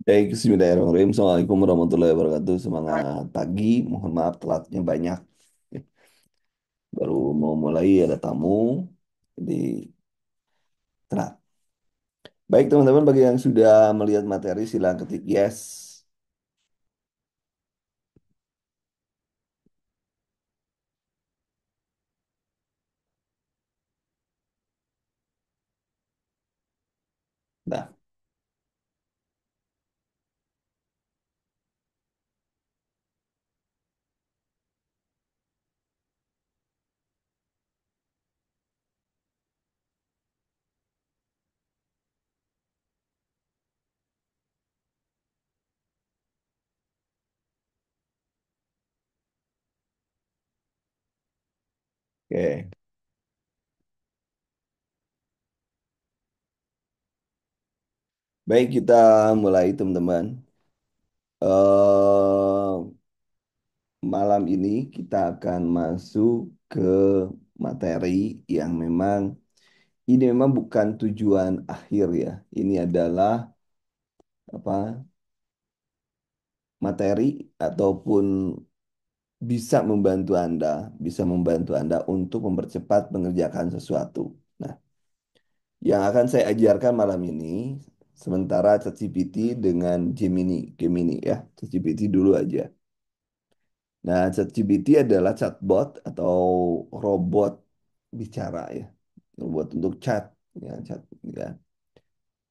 Baik, bismillahirrahmanirrahim. Assalamualaikum warahmatullahi wabarakatuh. Semangat pagi. Mohon maaf telatnya banyak. Baru mau mulai ada tamu. Jadi telat. Baik teman-teman, bagi yang sudah melihat materi silakan ketik yes. Nah, oke. Baik, kita mulai teman-teman. eh Malam ini kita akan masuk ke materi yang memang bukan tujuan akhir ya. Ini adalah apa materi ataupun bisa membantu Anda untuk mempercepat mengerjakan sesuatu. Nah, yang akan saya ajarkan malam ini sementara ChatGPT dengan Gemini ya. ChatGPT dulu aja. Nah, ChatGPT adalah chatbot atau robot bicara ya. Robot untuk chat ya.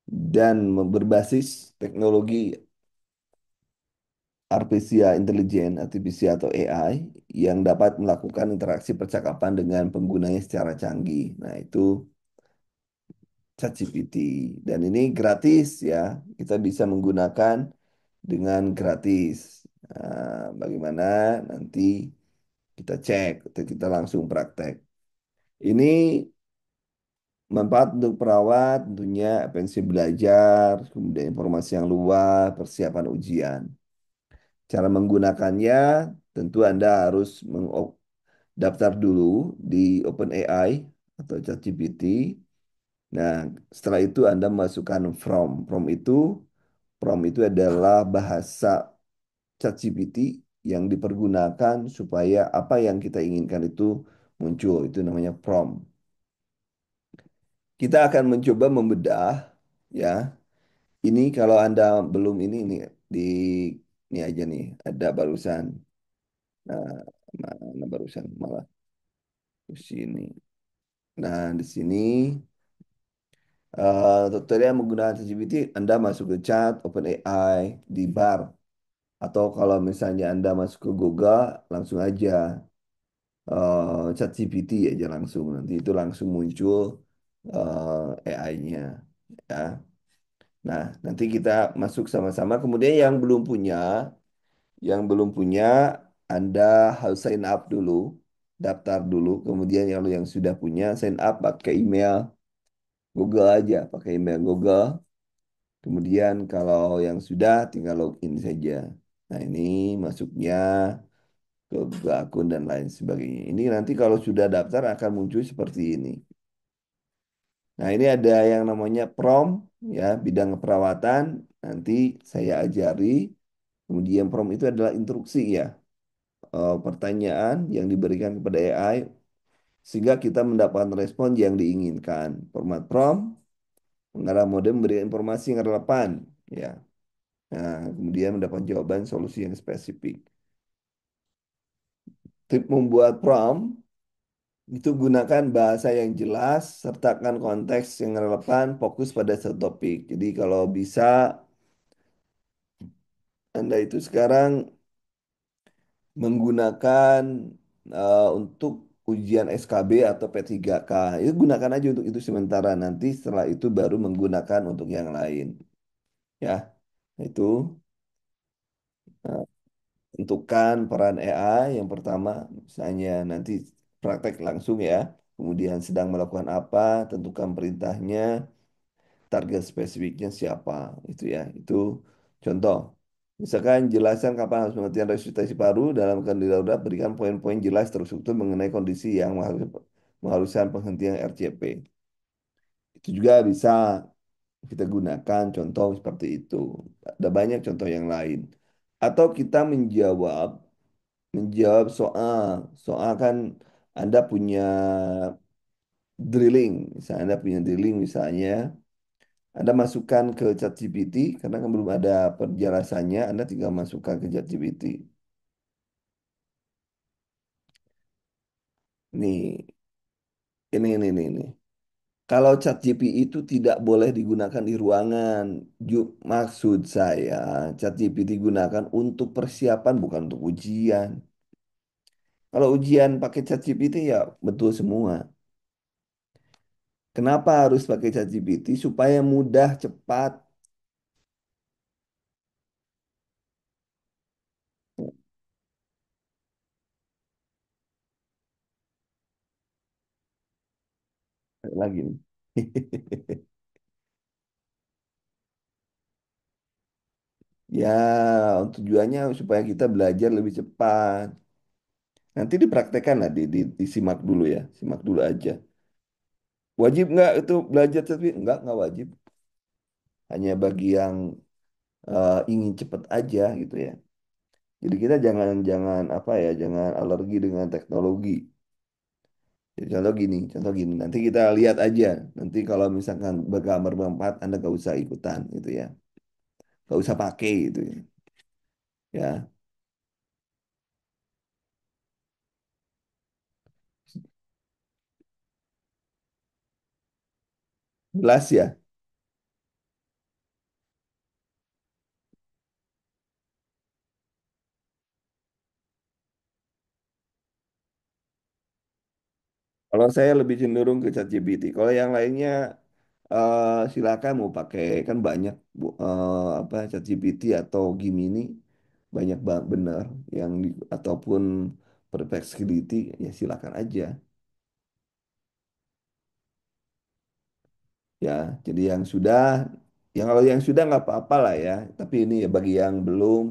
Dan berbasis teknologi artificial atau AI yang dapat melakukan interaksi percakapan dengan penggunanya secara canggih. Nah, itu ChatGPT. Dan ini gratis ya. Kita bisa menggunakan dengan gratis. Bagaimana nanti kita cek atau kita langsung praktek. Ini manfaat untuk perawat tentunya potensi belajar, kemudian informasi yang luas, persiapan ujian. Cara menggunakannya tentu Anda harus daftar dulu di OpenAI atau ChatGPT. Nah, setelah itu Anda masukkan prompt. Prompt itu adalah bahasa ChatGPT yang dipergunakan supaya apa yang kita inginkan itu muncul. Itu namanya prompt. Kita akan mencoba membedah ya. Ini kalau Anda belum ini di ini aja nih ada barusan. Nah, mana barusan malah di sini. Nah, di sini tutorial menggunakan ChatGPT, Anda masuk ke chat OpenAI di bar. Atau kalau misalnya Anda masuk ke Google, langsung aja ChatGPT aja langsung. Nanti itu langsung muncul AI-nya. Ya. Nah, nanti kita masuk sama-sama. Kemudian yang belum punya, Anda harus sign up dulu, daftar dulu. Kemudian yang sudah punya, sign up pakai email Google aja, pakai email Google. Kemudian kalau yang sudah tinggal login saja. Nah, ini masuknya ke Google akun dan lain sebagainya. Ini nanti kalau sudah daftar akan muncul seperti ini. Nah, ini ada yang namanya prompt ya, bidang keperawatan. Nanti saya ajari. Kemudian prompt itu adalah instruksi ya, pertanyaan yang diberikan kepada AI sehingga kita mendapatkan respon yang diinginkan. Format prompt mengarah model memberikan informasi yang relevan ya. Nah, kemudian mendapat jawaban solusi yang spesifik. Tip membuat prompt itu gunakan bahasa yang jelas, sertakan konteks yang relevan, fokus pada satu topik. Jadi kalau bisa Anda itu sekarang menggunakan untuk ujian SKB atau P3K. Itu gunakan aja untuk itu sementara. Nanti setelah itu baru menggunakan untuk yang lain. Ya, itu eh, tentukan peran AI yang pertama, misalnya nanti praktek langsung ya. Kemudian sedang melakukan apa, tentukan perintahnya, target spesifiknya siapa, itu ya. Itu contoh. Misalkan jelaskan kapan harus pengertian resusitasi paru dalam keadaan darurat, berikan poin-poin jelas terstruktur mengenai kondisi yang mengharuskan penghentian RCP. Itu juga bisa kita gunakan contoh seperti itu. Ada banyak contoh yang lain. Atau kita menjawab soal. Soal kan Anda punya drilling, misalnya Anda punya drilling misalnya, Anda masukkan ke ChatGPT karena kan belum ada penjelasannya, Anda tinggal masukkan ke ChatGPT. Nih, ini. Kalau ChatGPT itu tidak boleh digunakan di ruangan. Maksud saya, ChatGPT digunakan untuk persiapan bukan untuk ujian. Kalau ujian pakai ChatGPT ya betul semua. Kenapa harus pakai ChatGPT? Supaya mudah, cepat. Lagi nih. Ya, tujuannya supaya kita belajar lebih cepat. Nanti dipraktekkan lah, disimak dulu ya. Simak dulu aja. Wajib nggak itu belajar ChatGPT? Nggak wajib. Hanya bagi yang ingin cepat aja gitu ya. Jadi kita jangan jangan apa ya, jangan alergi dengan teknologi. Jadi contoh gini. Nanti kita lihat aja. Nanti kalau misalkan bergambar berempat, Anda nggak usah ikutan gitu ya. Nggak usah pakai gitu ya. Ya, jelas ya. Kalau saya lebih cenderung ke ChatGPT. Kalau yang lainnya silakan mau pakai, kan banyak apa ChatGPT atau Gemini banyak benar yang ataupun Perplexity ya silakan aja. Ya, jadi yang kalau yang sudah nggak apa-apa lah ya. Tapi ini ya bagi yang belum,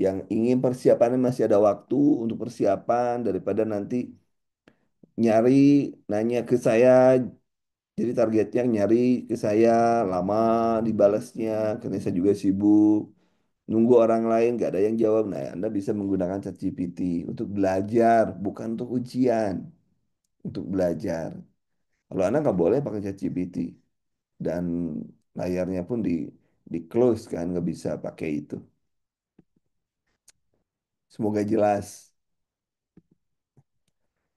yang ingin persiapannya masih ada waktu untuk persiapan daripada nanti nyari nanya ke saya. Jadi targetnya nyari ke saya lama dibalasnya, karena saya juga sibuk. Nunggu orang lain nggak ada yang jawab. Nah, Anda bisa menggunakan ChatGPT untuk belajar, bukan untuk ujian, untuk belajar. Kalau Anda nggak boleh pakai ChatGPT dan layarnya pun di close kan nggak bisa pakai itu. Semoga jelas.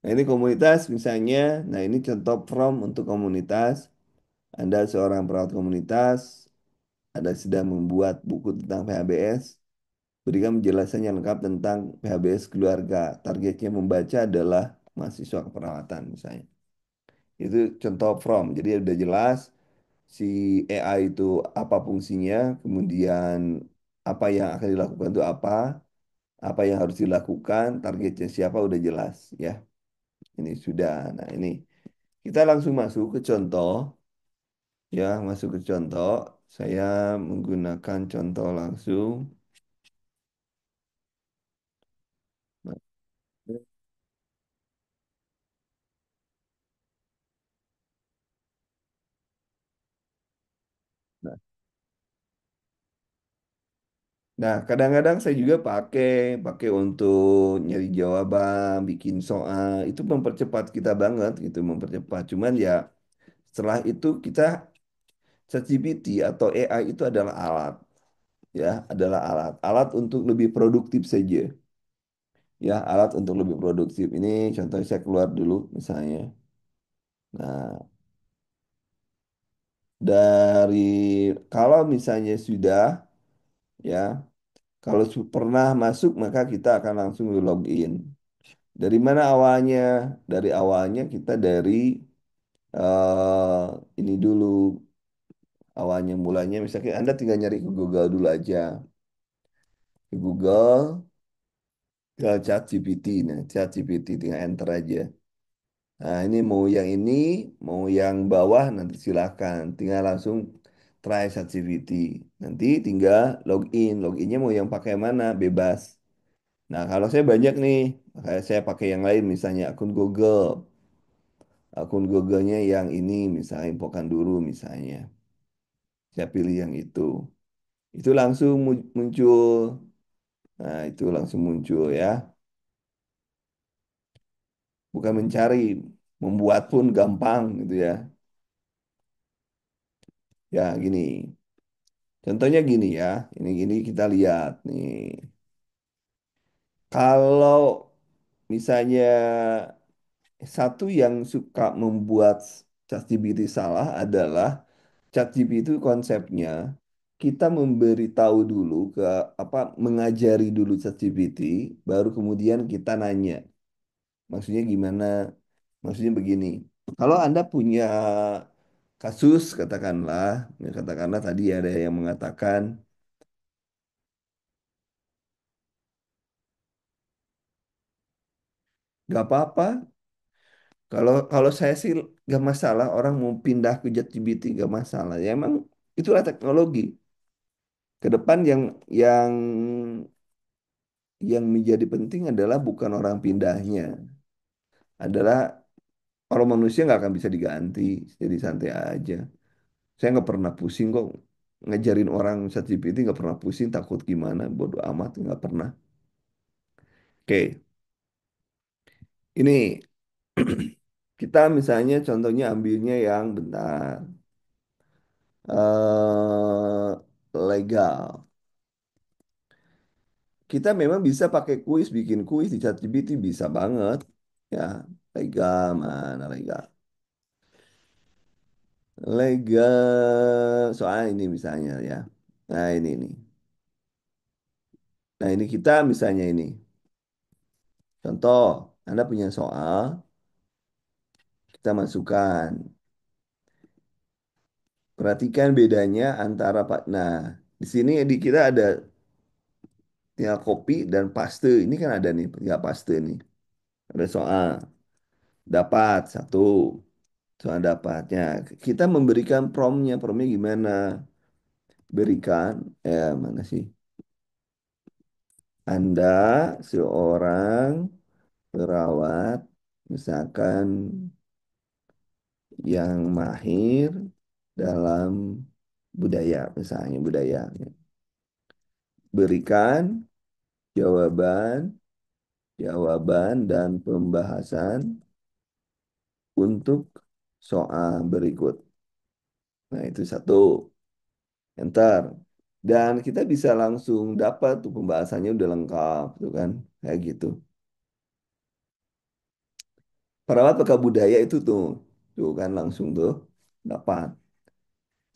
Nah ini komunitas misalnya, nah ini contoh from untuk komunitas. Anda seorang perawat komunitas, Anda sedang membuat buku tentang PHBS, berikan penjelasan yang lengkap tentang PHBS keluarga. Targetnya membaca adalah mahasiswa keperawatan misalnya. Itu contoh from, jadi udah jelas si AI itu apa fungsinya, kemudian apa yang akan dilakukan itu apa yang harus dilakukan, targetnya siapa udah jelas ya. Ini sudah. Nah, ini kita langsung masuk ke contoh ya, masuk ke contoh. Saya menggunakan contoh langsung. Nah, nah, nah, kadang-kadang saya juga pakai untuk nyari jawaban, bikin soal. Itu mempercepat kita banget gitu, mempercepat. Cuman ya setelah itu kita ChatGPT atau AI itu adalah alat ya, adalah alat untuk lebih produktif saja. Ya, alat untuk lebih produktif. Ini contohnya saya keluar dulu misalnya. Nah, dari kalau misalnya sudah ya, kalau pernah masuk maka kita akan langsung login. Dari mana awalnya? Dari awalnya kita dari ini dulu awalnya mulanya misalnya Anda tinggal nyari ke Google dulu aja. Ke Google, ke ChatGPT. Nah, ChatGPT tinggal enter aja. Nah, ini mau yang ini, mau yang bawah nanti silakan. Tinggal langsung try ChatGPT. Nanti tinggal login. Loginnya mau yang pakai mana? Bebas. Nah, kalau saya banyak nih, makanya saya pakai yang lain, misalnya akun Google. Akun Google-nya yang ini, misalnya infokan dulu misalnya. Saya pilih yang itu. Itu langsung muncul. Nah, itu langsung muncul ya. Bukan mencari, membuat pun gampang gitu ya. Ya, gini. Contohnya gini ya. Ini gini kita lihat nih. Kalau misalnya satu yang suka membuat ChatGPT salah adalah ChatGPT itu konsepnya kita memberitahu dulu ke apa mengajari dulu ChatGPT baru kemudian kita nanya. Maksudnya gimana? Maksudnya begini. Kalau Anda punya kasus katakanlah, ya katakanlah tadi ada yang mengatakan nggak apa-apa. Kalau kalau saya sih nggak masalah orang mau pindah ke ChatGPT nggak masalah. Ya emang itulah teknologi. Ke depan yang menjadi penting adalah bukan orang pindahnya, adalah orang manusia nggak akan bisa diganti. Jadi santai aja. Saya nggak pernah pusing kok ngajarin orang ChatGPT nggak pernah pusing takut gimana bodoh amat nggak pernah. Oke, ini kita misalnya contohnya ambilnya yang bentar legal. Kita memang bisa pakai kuis, bikin kuis di ChatGPT bisa banget. Ya, legal mana legal? Legal soal ini misalnya ya. Nah ini nih. Nah ini kita misalnya ini. Contoh, Anda punya soal, kita masukkan. Perhatikan bedanya antara Pak. Nah, di sini di kita ada tinggal copy dan paste. Ini kan ada nih, tinggal paste nih. Ada soal, dapat satu. Soal dapatnya. Kita memberikan promptnya. Promptnya gimana? Berikan, mana sih? Anda seorang perawat, misalkan yang mahir dalam budaya, misalnya budaya. Berikan jawaban, jawaban dan pembahasan untuk soal berikut. Nah, itu satu. Enter. Dan kita bisa langsung dapat tuh pembahasannya udah lengkap, tuh kan? Kayak gitu. Perawat bekal budaya itu tuh kan langsung tuh dapat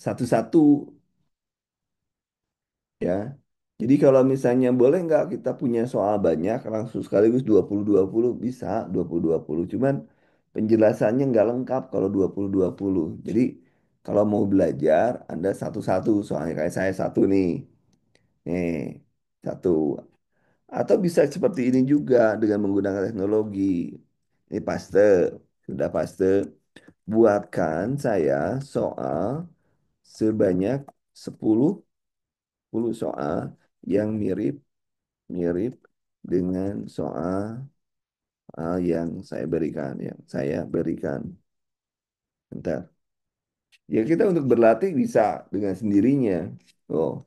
satu-satu ya. Jadi kalau misalnya boleh nggak kita punya soal banyak langsung sekaligus 20-20 bisa 20-20. Cuman penjelasannya nggak lengkap kalau 20-20. Jadi kalau mau belajar Anda satu-satu soalnya kayak saya satu nih. Nih, satu. Atau bisa seperti ini juga dengan menggunakan teknologi. Ini paste, sudah paste. Buatkan saya soal sebanyak 10 10 soal yang mirip dengan soal yang saya berikan. Bentar. Ya kita untuk berlatih bisa dengan sendirinya. Oh,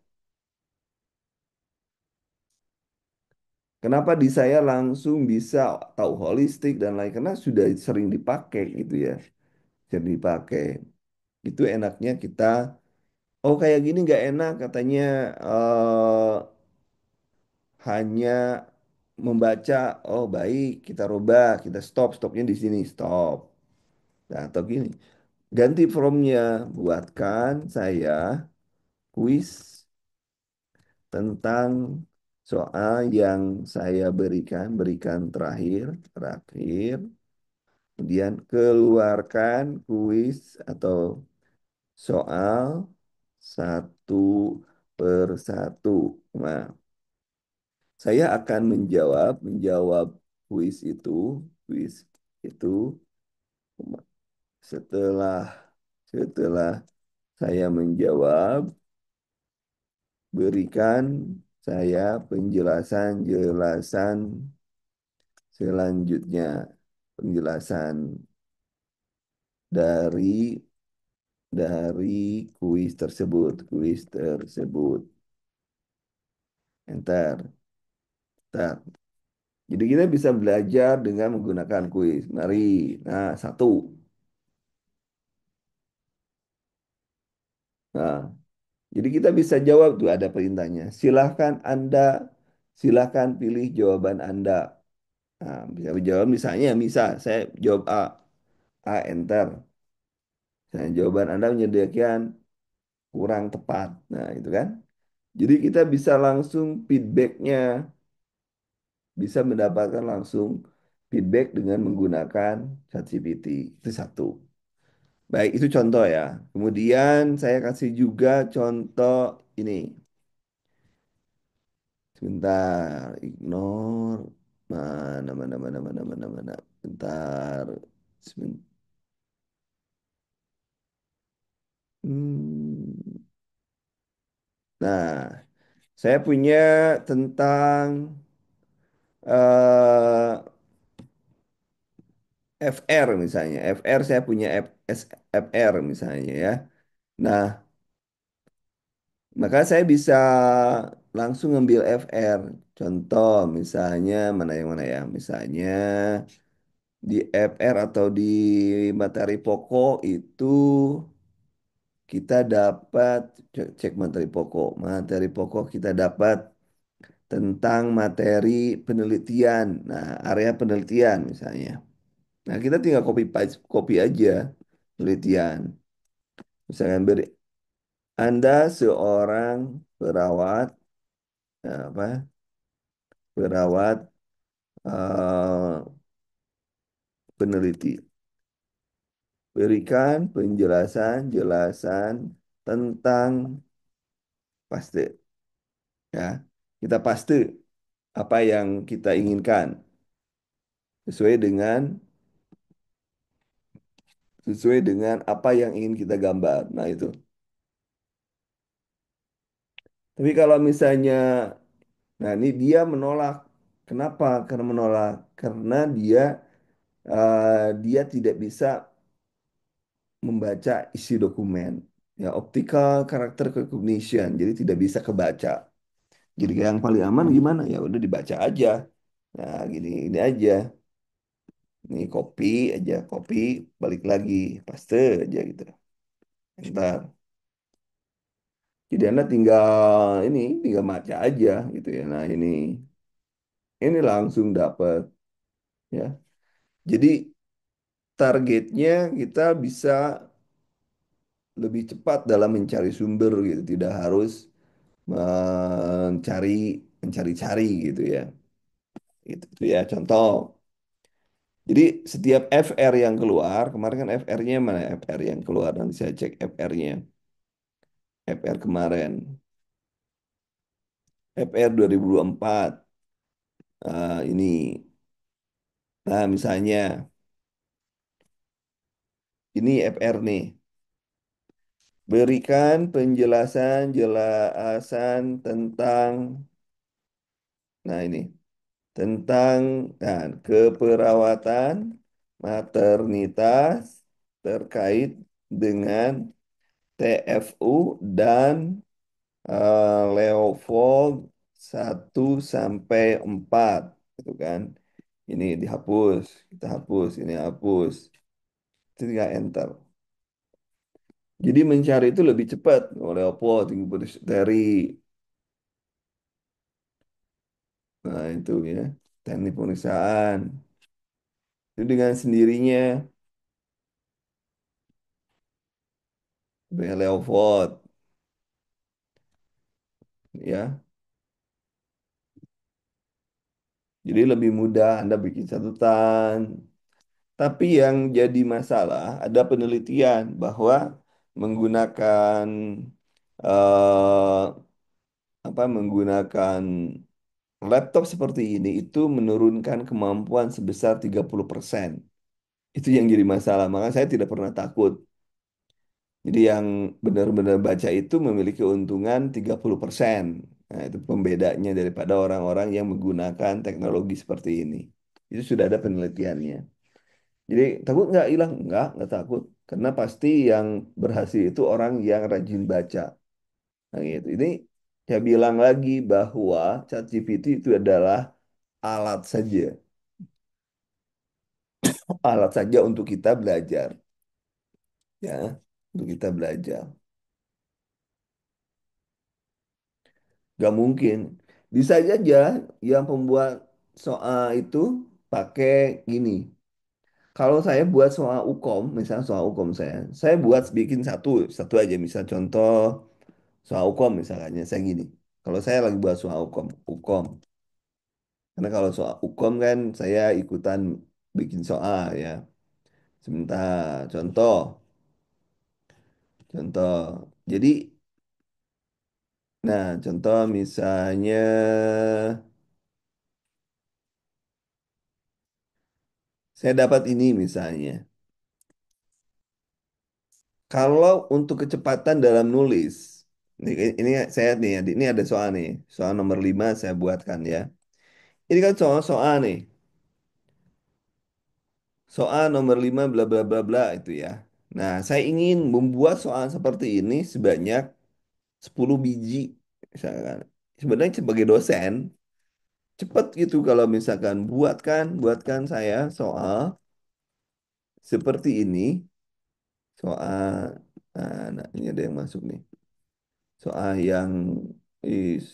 kenapa di saya langsung bisa tahu holistik dan lain karena sudah sering dipakai gitu ya. Sering dipakai. Itu enaknya kita, oh kayak gini nggak enak katanya hanya membaca, oh baik kita rubah, kita stopnya di sini, stop. Nah, atau gini, ganti formnya, buatkan saya kuis tentang soal yang saya berikan terakhir, kemudian keluarkan kuis atau soal satu per satu. Nah, saya akan menjawab kuis itu setelah setelah saya menjawab, berikan saya penjelasan selanjutnya, penjelasan dari dari kuis tersebut. Kuis tersebut. Enter. Enter. Jadi kita bisa belajar dengan menggunakan kuis. Mari. Nah, satu. Nah, jadi kita bisa jawab tuh ada perintahnya. Silahkan pilih jawaban Anda. Nah, bisa menjawab misalnya, saya jawab A. A, enter. Nah, jawaban Anda menyediakan kurang tepat. Nah, itu kan. Jadi kita bisa langsung feedbacknya, bisa mendapatkan langsung feedback dengan menggunakan ChatGPT. Itu satu. Baik, itu contoh ya. Kemudian saya kasih juga contoh ini. Sebentar, ignore. Mana. Bentar. Sebentar. Hmm. Nah, saya punya tentang eh, FR misalnya. FR saya punya FR misalnya ya. Nah, maka saya bisa langsung ngambil FR. Contoh misalnya mana ya? Misalnya di FR atau di materi pokok itu kita dapat cek materi pokok. Materi pokok kita dapat tentang materi penelitian. Nah, area penelitian misalnya. Nah, kita tinggal copy aja penelitian. Misalkan beri Anda seorang perawat apa? Perawat peneliti. Berikan penjelasan tentang paste ya. Kita paste apa yang kita inginkan sesuai dengan sesuai dengan apa yang ingin kita gambar. Nah, itu. Tapi kalau misalnya nah ini dia menolak. Kenapa? Karena menolak. Karena dia tidak bisa membaca isi dokumen. Ya, optical character recognition. Jadi tidak bisa kebaca. Jadi yang paling aman gimana? Ya udah dibaca aja. Nah, ini aja. Ini copy aja, copy, balik lagi, paste aja gitu. Ntar. Jadi Anda tinggal baca aja gitu ya. Nah, ini langsung dapat ya. Jadi targetnya kita bisa lebih cepat dalam mencari sumber gitu, tidak harus mencari mencari-cari gitu ya. Itu ya contoh. Jadi setiap FR yang keluar, kemarin kan FR-nya mana FR yang keluar? Nanti saya cek FR-nya. FR kemarin. FR 2024. Ini. Nah, misalnya ini FR nih. Berikan penjelasan tentang nah ini tentang nah, keperawatan maternitas terkait dengan TFU dan Leopold 1 sampai 4 gitu kan. Ini dihapus, kita hapus, ini hapus. Itu tinggal enter. Jadi mencari itu lebih cepat. Oh, Leopold, tinggi dari nah itu ya teknik pemeriksaan. Itu dengan sendirinya Leopold ya. Jadi lebih mudah Anda bikin catatan. Tapi yang jadi masalah ada penelitian bahwa menggunakan eh, menggunakan laptop seperti ini itu menurunkan kemampuan sebesar 30%. Itu yang jadi masalah. Maka saya tidak pernah takut. Jadi yang benar-benar baca itu memiliki keuntungan 30%. Nah, itu pembedanya daripada orang-orang yang menggunakan teknologi seperti ini. Itu sudah ada penelitiannya. Jadi takut nggak hilang? Nggak takut. Karena pasti yang berhasil itu orang yang rajin baca. Nah, gitu. Ini saya bilang lagi bahwa ChatGPT itu adalah alat saja, alat saja untuk kita belajar, ya, untuk kita belajar. Gak mungkin. Bisa aja yang pembuat soal itu pakai gini. Kalau saya buat soal ukom, misalnya soal ukom saya buat bikin satu, satu aja. Misal contoh soal ukom misalnya, saya gini. Kalau saya lagi buat soal ukom. Karena kalau soal ukom kan saya ikutan bikin soal ya. Sebentar, contoh. Jadi, nah contoh misalnya saya dapat ini misalnya. Kalau untuk kecepatan dalam nulis, ini saya nih, ini ada soal nih, soal nomor 5 saya buatkan ya. Ini kan soal-soal nih, soal nomor 5 bla bla bla bla itu ya. Nah, saya ingin membuat soal seperti ini sebanyak 10 biji misalkan. Sebenarnya sebagai dosen, cepat gitu kalau misalkan buatkan saya soal seperti ini, soal nah ini ada yang masuk nih. Soal yang is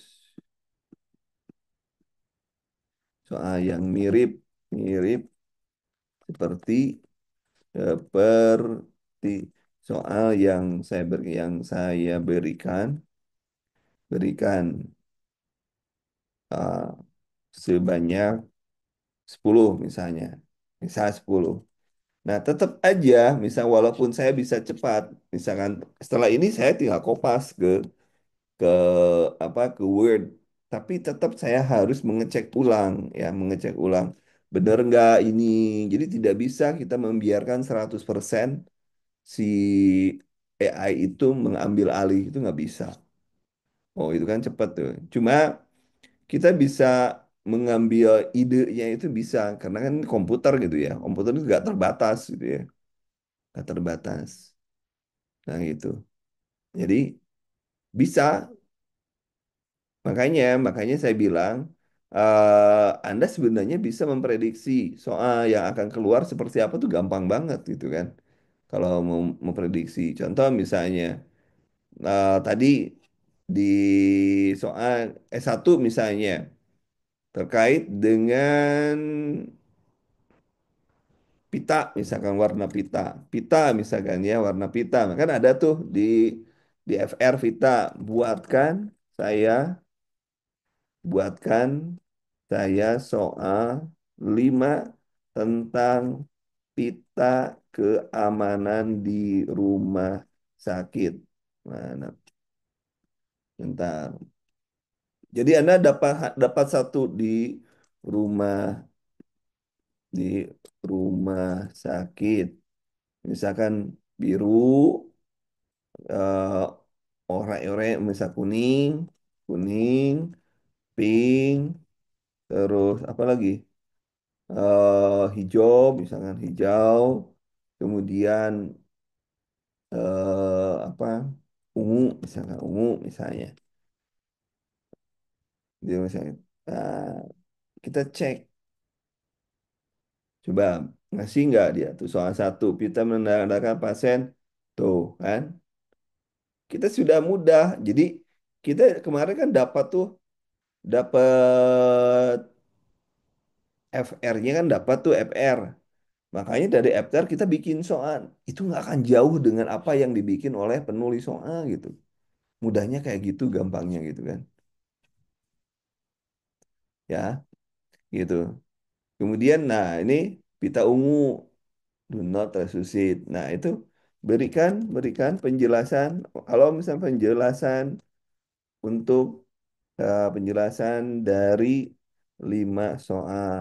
soal yang mirip seperti seperti soal yang saya berikan uh, sebanyak 10 misalnya. Misal 10. Nah, tetap aja misal walaupun saya bisa cepat, misalkan setelah ini saya tinggal kopas ke ke Word, tapi tetap saya harus mengecek ulang ya, mengecek ulang benar nggak ini. Jadi tidak bisa kita membiarkan 100% si AI itu mengambil alih, itu nggak bisa. Oh, itu kan cepat tuh. Cuma kita bisa mengambil idenya itu bisa karena kan komputer gitu ya. Komputer itu nggak terbatas gitu ya, nggak terbatas. Nah, gitu. Jadi bisa. Makanya saya bilang, Anda sebenarnya bisa memprediksi soal yang akan keluar seperti apa tuh gampang banget gitu kan. Kalau mau memprediksi. Contoh misalnya, tadi di soal S1 misalnya, terkait dengan pita, misalkan warna pita. Pita misalkan ya, warna pita. Kan ada tuh di FR Vita. Buatkan, saya buatkan saya soal 5 tentang pita keamanan di rumah sakit. Mana? Bentar. Jadi Anda dapat dapat satu rumah di rumah sakit. Misalkan biru, eh, oranye, misal kuning, kuning, pink, terus apa lagi? Hijau, misalkan hijau, kemudian apa ungu, misalkan ungu misalnya, dia misalnya, nah, kita cek, coba ngasih nggak dia tuh soal satu, kita menandakan pasien, tuh kan, kita sudah mudah, jadi kita kemarin kan dapat tuh, dapat FR-nya kan dapat tuh FR. Makanya dari FR kita bikin soal. Itu nggak akan jauh dengan apa yang dibikin oleh penulis soal gitu. Mudahnya kayak gitu, gampangnya gitu kan. Ya, gitu. Kemudian, nah ini pita ungu, do not resuscitate. Nah itu berikan penjelasan. Kalau misalnya penjelasan untuk penjelasan dari 5 soal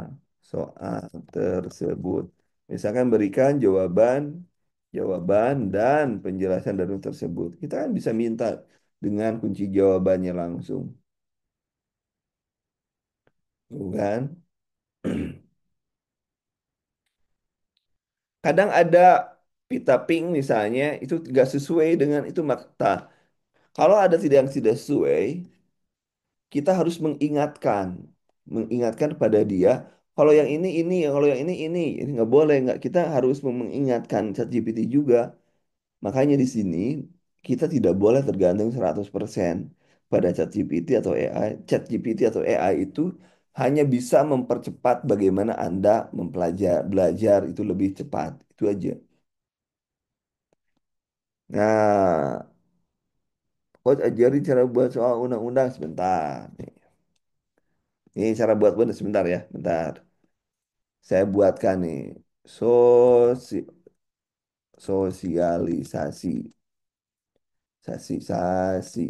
tersebut. Misalkan berikan jawaban dan penjelasan dari tersebut. Kita kan bisa minta dengan kunci jawabannya langsung, bukan? Kadang ada pita pink misalnya itu nggak sesuai dengan itu makta. Kalau ada tidak yang tidak sesuai, kita harus mengingatkan pada dia. Kalau yang ini, kalau yang ini nggak boleh, nggak kita harus mengingatkan ChatGPT juga. Makanya di sini kita tidak boleh tergantung 100% pada ChatGPT atau AI. ChatGPT atau AI itu hanya bisa mempercepat bagaimana Anda belajar itu lebih cepat. Itu aja. Nah, Coach ajari cara buat soal undang-undang sebentar. Ini cara buat sebentar ya, bentar. Saya buatkan nih. Sosi sosialisasi, sasi.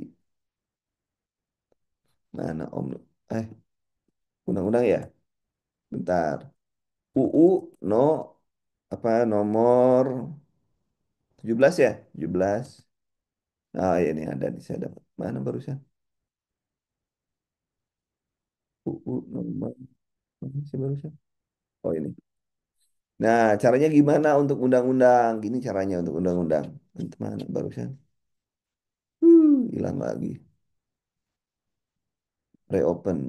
Mana Om? Eh, undang-undang ya? Bentar. UU no apa nomor 17 ya? 17. Ah, ya ini ada nih saya dapat. Mana barusan? UU nomor mana sih barusan? Oh ini. Nah, caranya gimana untuk undang-undang? Gini caranya untuk undang-undang. Untuk mana barusan? Hilang lagi. Reopen.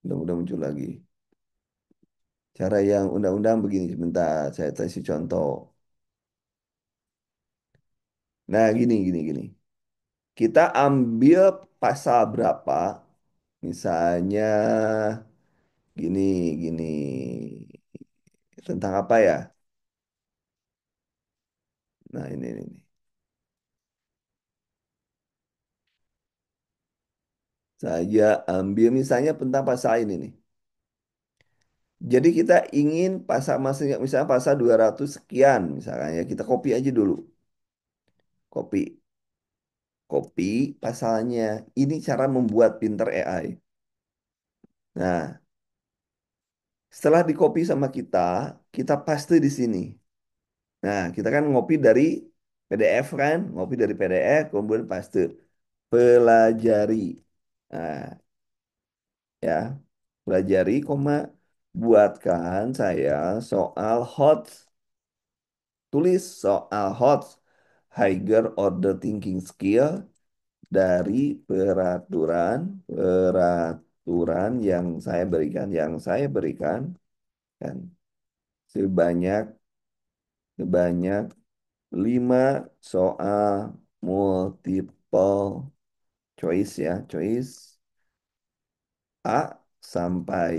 Udah muncul lagi. Cara yang undang-undang begini sebentar. Saya kasih contoh. Nah, gini. Kita ambil pasal berapa? Misalnya gini, gini. Tentang apa ya? Nah, ini. Saya ambil misalnya tentang pasal ini nih. Jadi kita ingin pasal misalnya pasal 200 sekian misalkan ya. Kita copy aja dulu. Copy. Copy pasalnya. Ini cara membuat pinter AI. Nah, setelah di copy sama kita paste di sini. Nah, kita kan ngopi dari PDF kan, ngopi dari PDF, kemudian paste. Pelajari. Nah, ya, pelajari, buatkan saya soal hot, tulis soal hot, higher order thinking skill dari peraturan yang saya berikan kan sebanyak 5 soal multiple choice ya, choice A sampai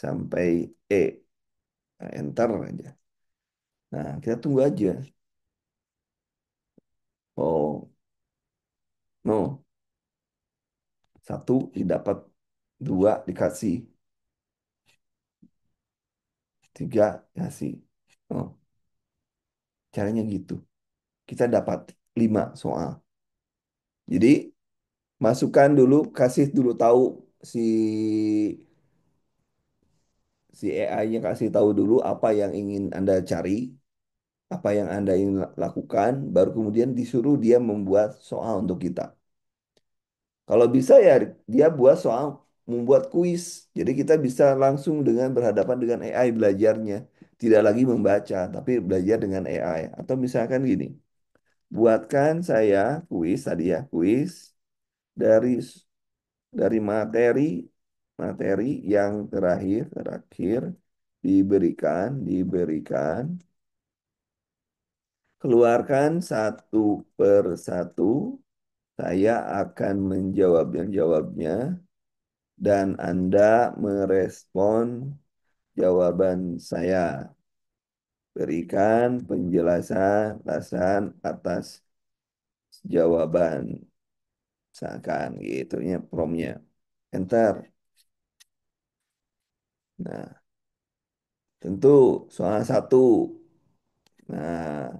sampai E. Nah, enter aja. Nah, kita tunggu aja. Oh, no. Satu didapat, dua dikasih, tiga kasih. Oh, caranya gitu. Kita dapat 5 soal. Jadi, masukkan dulu, kasih dulu tahu si si AI-nya kasih tahu dulu apa yang ingin Anda cari, apa yang Anda ingin lakukan, baru kemudian disuruh dia membuat soal untuk kita. Kalau bisa ya dia buat soal membuat kuis. Jadi kita bisa langsung dengan berhadapan dengan AI belajarnya. Tidak lagi membaca, tapi belajar dengan AI. Atau misalkan gini, buatkan saya kuis tadi ya, kuis dari dari materi yang terakhir diberikan keluarkan satu per satu. Saya akan menjawabnya dan Anda merespon jawaban saya. Berikan penjelasan atas jawaban. Misalkan gitu ya promnya. Enter. Nah, tentu soal satu. Nah,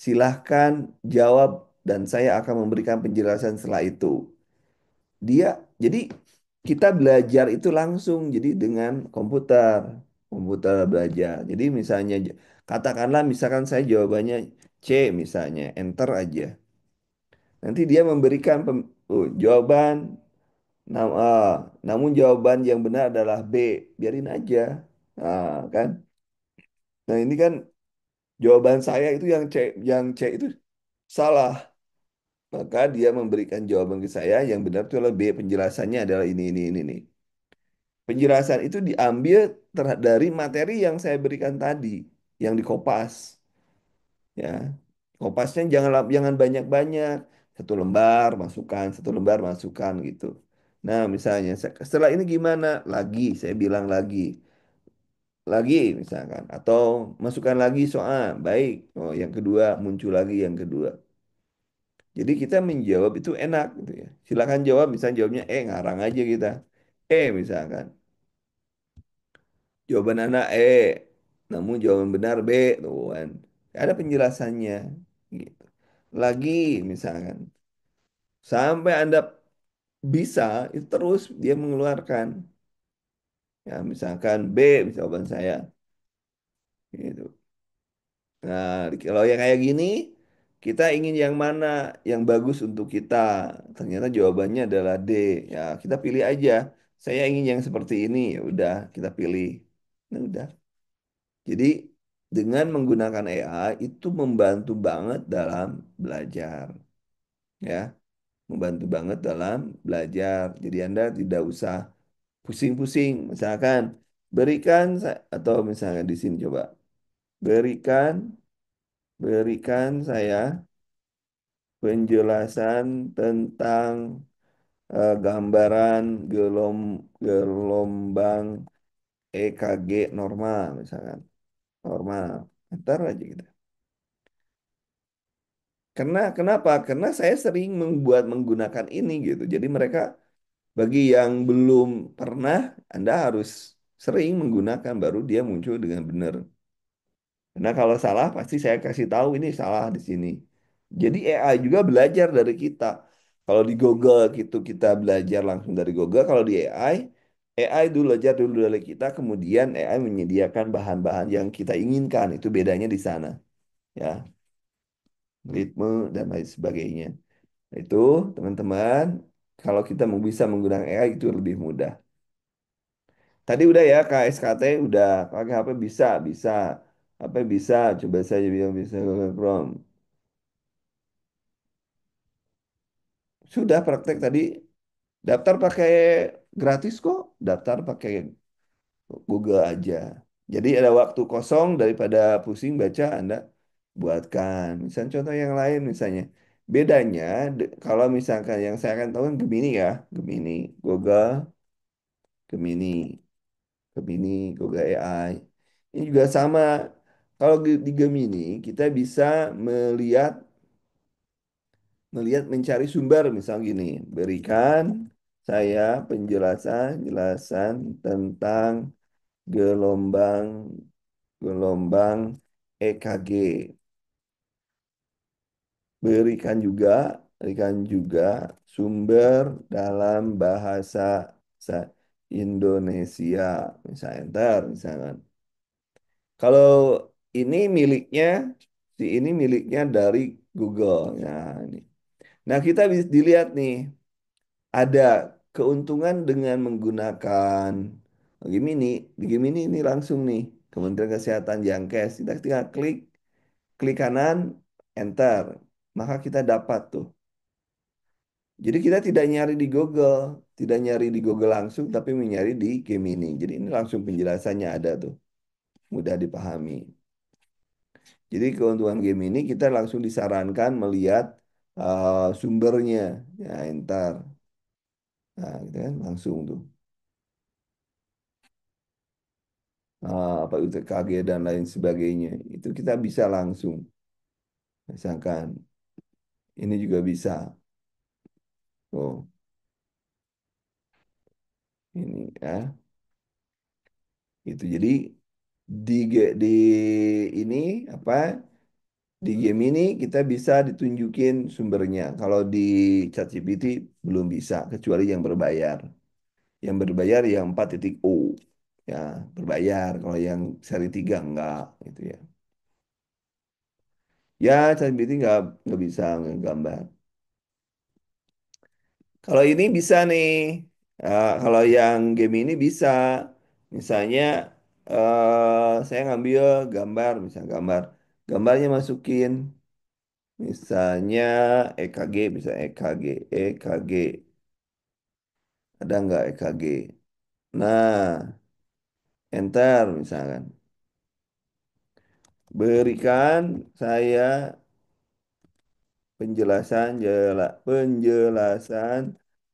silahkan jawab dan saya akan memberikan penjelasan setelah itu. Dia jadi kita belajar itu langsung jadi dengan komputer belajar. Jadi misalnya katakanlah misalkan saya jawabannya C misalnya, enter aja. Nanti dia memberikan jawaban namun jawaban yang benar adalah B. Biarin aja. Nah, kan? Nah, ini kan jawaban saya itu yang C itu salah. Maka dia memberikan jawaban ke saya yang benar itu adalah B. Penjelasannya adalah ini, nih. Penjelasan itu diambil dari materi yang saya berikan tadi, yang di Kopas, ya. Kopasnya jangan banyak-banyak. Satu lembar masukkan, satu lembar masukkan gitu. Nah, misalnya setelah ini gimana? Lagi, saya bilang lagi misalkan, atau masukkan lagi soal, baik. Oh, yang kedua muncul lagi yang kedua. Jadi kita menjawab itu enak gitu ya. Silakan jawab, misalnya jawabnya ngarang aja kita. Misalkan. Jawaban anak namun jawaban benar B, tuh kan. Ada penjelasannya gitu. Lagi misalkan sampai Anda bisa itu terus dia mengeluarkan. Ya, misalkan B jawaban saya gitu. Nah, kalau yang kayak gini kita ingin yang mana yang bagus untuk kita. Ternyata jawabannya adalah D. Ya, kita pilih aja. Saya ingin yang seperti ini, ya udah kita pilih. Nah, udah. Jadi dengan menggunakan AI itu membantu banget dalam belajar, ya, membantu banget dalam belajar. Jadi Anda tidak usah pusing-pusing. Misalkan atau misalkan di sini coba berikan berikan saya penjelasan tentang gambaran gelombang EKG normal, misalkan normal. Ntar aja gitu. Kenapa? Karena saya sering menggunakan ini gitu. Jadi mereka bagi yang belum pernah, Anda harus sering menggunakan baru dia muncul dengan benar. Karena kalau salah pasti saya kasih tahu ini salah di sini. Jadi AI juga belajar dari kita. Kalau di Google gitu kita belajar langsung dari Google. Kalau di AI dulu belajar dulu dari kita, kemudian AI menyediakan bahan-bahan yang kita inginkan. Itu bedanya di sana, ya, ritme dan lain sebagainya. Itu teman-teman, kalau kita mau bisa menggunakan AI itu lebih mudah. Tadi udah ya KSKT udah pakai HP bisa bisa apa bisa coba saya bilang bisa Google Chrome. Sudah praktek tadi daftar pakai gratis kok, daftar pakai Google aja. Jadi ada waktu kosong daripada pusing baca Anda buatkan. Misalnya contoh yang lain misalnya. Bedanya kalau misalkan yang saya akan tahu kan Gemini ya, Gemini, Google, Gemini. Gemini, Google AI. Ini juga sama. Kalau di Gemini kita bisa melihat melihat mencari sumber misal gini, berikan saya penjelasan tentang gelombang gelombang EKG. Berikan juga sumber dalam bahasa Indonesia. Misalnya, misalkan. Kalau ini miliknya, si ini miliknya dari Google. Nah, ini. Nah, kita bisa dilihat nih, ada keuntungan dengan menggunakan Gemini. Di Gemini ini langsung nih, Kementerian Kesehatan Jankes. Kita tinggal klik kanan, enter. Maka kita dapat tuh. Jadi kita tidak nyari di Google, tidak nyari di Google langsung, tapi mencari di Gemini. Jadi ini langsung penjelasannya ada tuh, mudah dipahami. Jadi keuntungan game ini kita langsung disarankan melihat sumbernya, ya entar, nah gitu kan langsung tuh. Apa UTKG dan lain sebagainya itu kita bisa langsung, misalkan ini juga bisa. Oh, ini ya, itu jadi di ini apa di game ini kita bisa ditunjukin sumbernya. Kalau di ChatGPT belum bisa kecuali yang berbayar. Yang berbayar yang 4.0 ya berbayar. Kalau yang seri 3 enggak gitu ya. Ya ChatGPT nggak bisa ngegambar. Kalau ini bisa nih. Kalau yang game ini bisa. Misalnya Saya ngambil gambar, misalnya gambar. Gambarnya masukin, misalnya EKG, bisa EKG, EKG. Ada nggak EKG? Nah, enter misalkan. Berikan saya penjelasan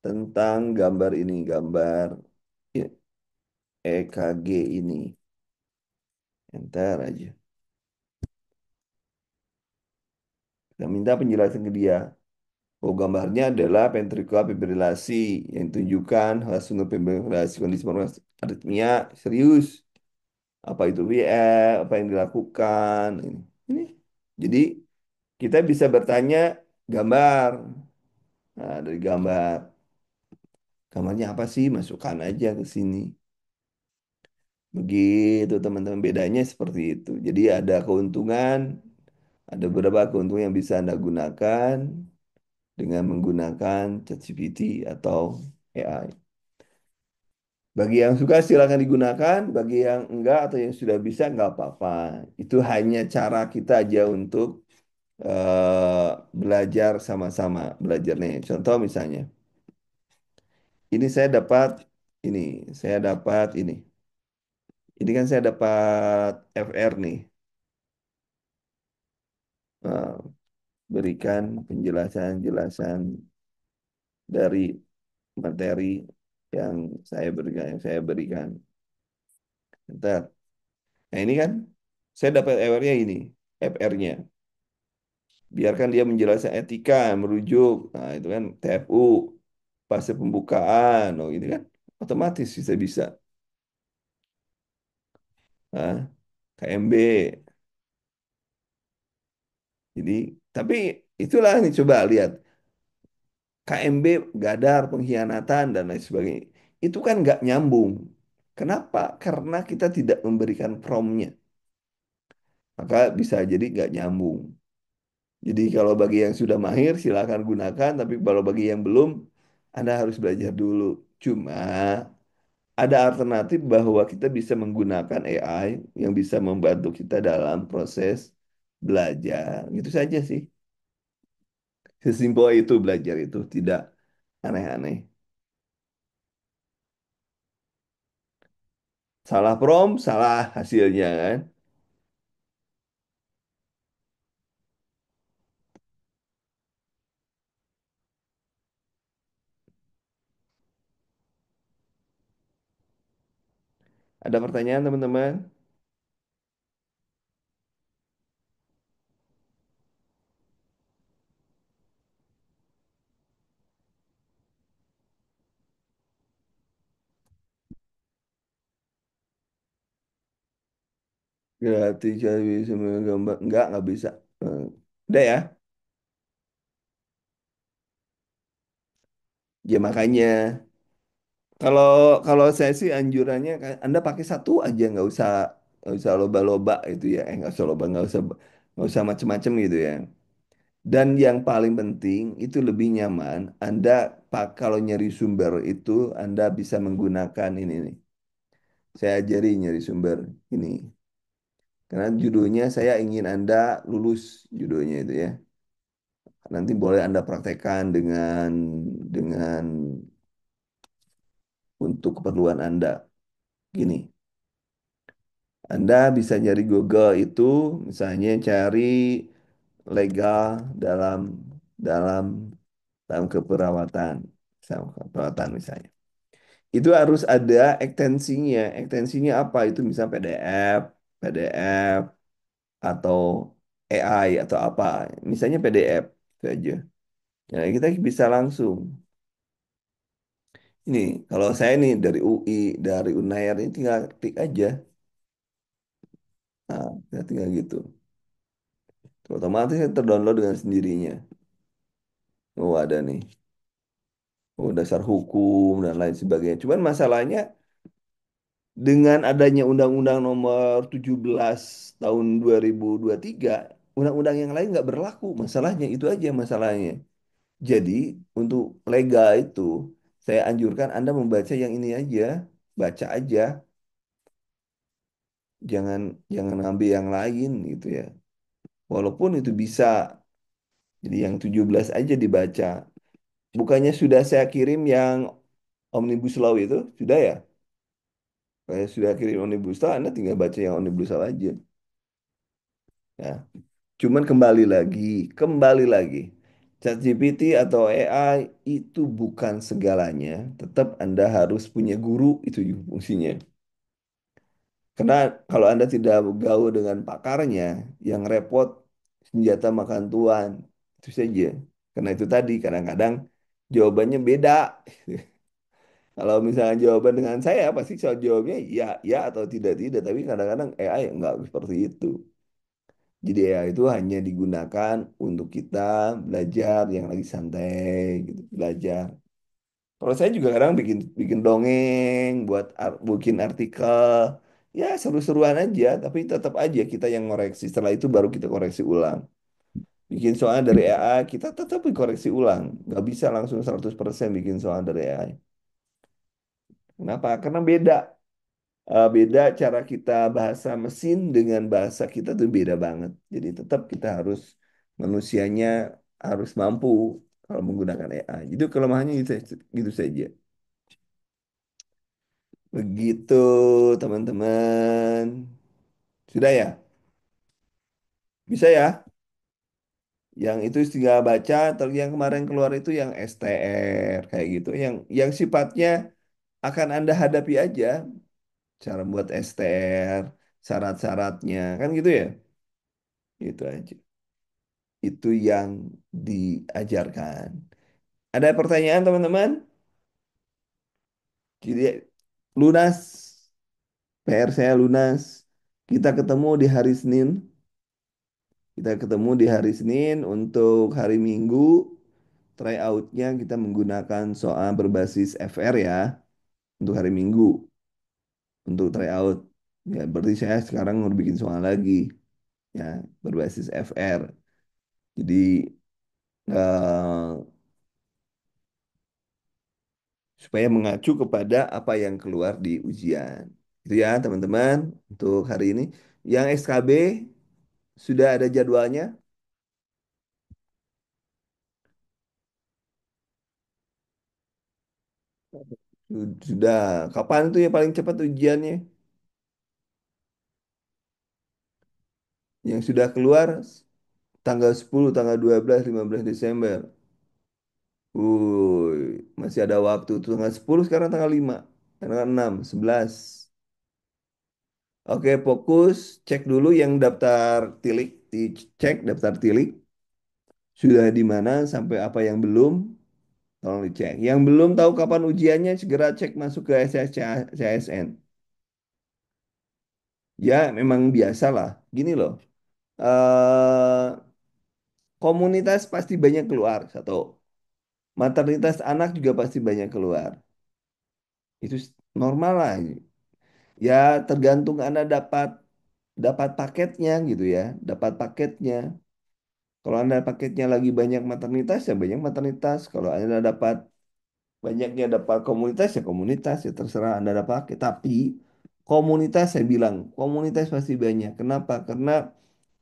tentang gambar ini, gambar EKG ini. Enter aja. Kita minta penjelasan ke dia. Oh, gambarnya adalah ventricular fibrilasi yang tunjukkan hasil fibrilasi kondisi paru aritmia serius. Apa itu WF, apa yang dilakukan. Ini. Jadi kita bisa bertanya gambar. Nah, dari gambar. Gambarnya apa sih? Masukkan aja ke sini. Begitu teman-teman, bedanya seperti itu. Jadi ada keuntungan, ada beberapa keuntungan yang bisa Anda gunakan dengan menggunakan ChatGPT atau AI. Bagi yang suka silakan digunakan, bagi yang enggak atau yang sudah bisa enggak apa-apa. Itu hanya cara kita aja untuk belajar sama-sama belajarnya. Contoh misalnya, ini saya dapat ini, saya dapat ini. Ini kan saya dapat FR nih. Eh, Berikan penjelasan-jelasan dari materi yang saya berikan. Bentar. Nah ini kan saya dapat FR-nya ini, FR-nya. Biarkan dia menjelaskan etika, merujuk. Nah itu kan TFU, fase pembukaan. Oh ini kan otomatis bisa-bisa. Nah, KMB. Jadi, tapi itulah nih coba lihat. KMB, Gadar, pengkhianatan, dan lain sebagainya. Itu kan nggak nyambung. Kenapa? Karena kita tidak memberikan promnya. Maka bisa jadi nggak nyambung. Jadi kalau bagi yang sudah mahir silakan gunakan, tapi kalau bagi yang belum, Anda harus belajar dulu. Cuma ada alternatif bahwa kita bisa menggunakan AI yang bisa membantu kita dalam proses belajar. Gitu saja sih. Sesimpel itu belajar itu, tidak aneh-aneh. Salah prom, salah hasilnya kan. Ada pertanyaan teman-teman? Gratis cara bisa menggambar. Nggak bisa. Eh, Udah ya. Ya makanya. Kalau kalau saya sih anjurannya Anda pakai satu aja, nggak usah loba-loba itu ya. Nggak usah loba, nggak usah macem-macem gitu ya. Dan yang paling penting itu lebih nyaman. Anda kalau nyari sumber itu Anda bisa menggunakan ini nih. Saya ajari nyari sumber ini. Karena judulnya saya ingin Anda lulus judulnya itu ya. Nanti boleh Anda praktekkan dengan untuk keperluan Anda. Gini, Anda bisa nyari Google itu misalnya cari legal dalam dalam keperawatan, dalam keperawatan misalnya. Itu harus ada ekstensinya. Ekstensinya apa? Itu misalnya PDF atau AI atau apa. Misalnya PDF itu aja. Ya, kita bisa langsung. Ini kalau saya nih dari UI, dari Unair ini tinggal klik aja. Nah, kita tinggal gitu. Otomatis kan terdownload dengan sendirinya. Oh, ada nih. Oh, dasar hukum dan lain sebagainya. Cuman masalahnya dengan adanya Undang-Undang Nomor 17 tahun 2023, undang-undang yang lain nggak berlaku. Masalahnya itu aja masalahnya. Jadi untuk legal itu saya anjurkan Anda membaca yang ini aja, baca aja. Jangan jangan ngambil yang lain gitu ya. Walaupun itu bisa. Jadi yang 17 aja dibaca. Bukannya sudah saya kirim yang Omnibus Law itu? Sudah ya? Saya sudah kirim Omnibus Law, Anda tinggal baca yang Omnibus Law aja. Ya. Cuman kembali lagi. ChatGPT atau AI itu bukan segalanya. Tetap Anda harus punya guru, itu juga fungsinya. Karena kalau Anda tidak gaul dengan pakarnya, yang repot senjata makan tuan. Itu saja. Karena itu tadi, kadang-kadang jawabannya beda. Kalau misalnya jawaban dengan saya, pasti soal jawabnya ya, ya atau tidak, tidak. Tapi kadang-kadang AI nggak seperti itu. Jadi AI itu hanya digunakan untuk kita belajar yang lagi santai gitu, belajar. Kalau saya juga kadang bikin bikin dongeng, bikin artikel, ya seru-seruan aja, tapi tetap aja kita yang ngoreksi. Setelah itu baru kita koreksi ulang. Bikin soal dari AI, kita tetap dikoreksi ulang. Nggak bisa langsung 100% bikin soal dari AI. Kenapa? Karena beda. Beda cara kita bahasa mesin dengan bahasa kita tuh beda banget. Jadi tetap kita harus manusianya harus mampu kalau menggunakan AI. Itu kelemahannya gitu, gitu saja. Begitu teman-teman. Sudah ya? Bisa ya? Yang itu tinggal baca, terus yang kemarin keluar itu yang STR kayak gitu. Yang sifatnya akan Anda hadapi aja cara buat STR, syarat-syaratnya, kan gitu ya? Itu aja. Itu yang diajarkan. Ada pertanyaan teman-teman? Jadi lunas, PR saya lunas. Kita ketemu di hari Senin. Kita ketemu di hari Senin untuk hari Minggu. Tryoutnya kita menggunakan soal berbasis FR ya untuk hari Minggu untuk tryout. Ya berarti saya sekarang mau bikin soal lagi ya berbasis FR. Jadi eh, supaya mengacu kepada apa yang keluar di ujian. Itu ya teman-teman untuk hari ini. Yang SKB sudah ada jadwalnya? Sudah. Kapan itu yang paling cepat ujiannya? Yang sudah keluar tanggal 10, tanggal 12, 15 Desember. Wuih, masih ada waktu. Tuh, tanggal 10 sekarang tanggal 5, tanggal 6, 11. Oke, fokus. Cek dulu yang daftar tilik. Dicek daftar tilik. Sudah di mana sampai apa yang belum. Tolong dicek. Yang belum tahu kapan ujiannya, segera cek masuk ke CSN. Ya, memang biasa lah. Gini loh, eh komunitas pasti banyak keluar. Satu, maternitas anak juga pasti banyak keluar. Itu normal lah. Ya, tergantung Anda dapat dapat paketnya gitu ya. Dapat paketnya. Kalau Anda paketnya lagi banyak maternitas, ya banyak maternitas. Kalau Anda dapat banyaknya dapat komunitas ya komunitas ya terserah Anda dapat pakai. Tapi komunitas saya bilang komunitas pasti banyak. Kenapa? Karena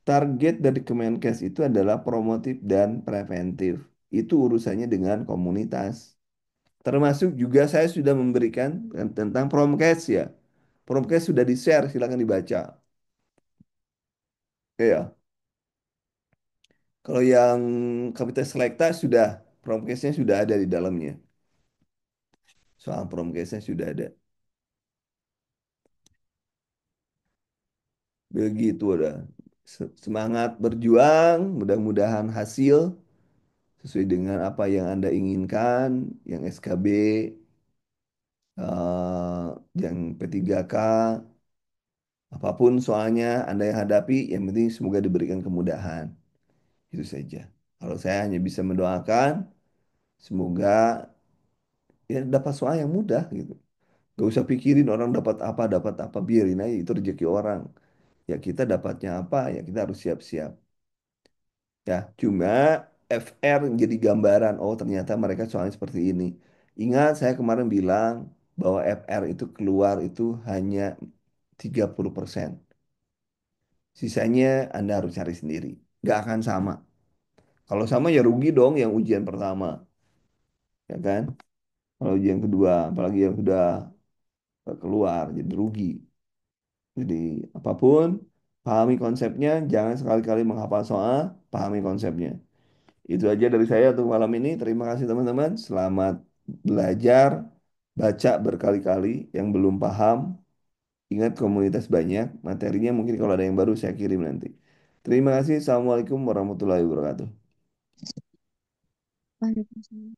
target dari Kemenkes itu adalah promotif dan preventif. Itu urusannya dengan komunitas. Termasuk juga saya sudah memberikan tentang Promkes ya. Promkes sudah di-share, silakan dibaca. Iya. Kalau yang Kapiten Selekta sudah Promkesnya sudah ada di dalamnya. Soal Promkesnya sudah ada. Begitu udah. Semangat berjuang, mudah-mudahan hasil sesuai dengan apa yang Anda inginkan, yang SKB, eh, yang P3K, apapun soalnya Anda yang hadapi, yang penting semoga diberikan kemudahan. Itu saja. Kalau saya hanya bisa mendoakan, semoga ya dapat soal yang mudah gitu. Gak usah pikirin orang dapat apa, biarin aja itu rezeki orang. Ya kita dapatnya apa, ya kita harus siap-siap. Ya, cuma FR jadi gambaran, oh ternyata mereka soalnya seperti ini. Ingat saya kemarin bilang bahwa FR itu keluar itu hanya 30%. Sisanya Anda harus cari sendiri. Nggak akan sama. Kalau sama ya rugi dong yang ujian pertama, ya kan? Kalau ujian kedua, apalagi yang sudah keluar, jadi rugi. Jadi apapun, pahami konsepnya, jangan sekali-kali menghafal soal, pahami konsepnya. Itu aja dari saya untuk malam ini. Terima kasih teman-teman. Selamat belajar, baca berkali-kali. Yang belum paham, ingat komunitas banyak. Materinya mungkin kalau ada yang baru saya kirim nanti. Terima kasih. Assalamualaikum warahmatullahi wabarakatuh. Waalaikumsalam.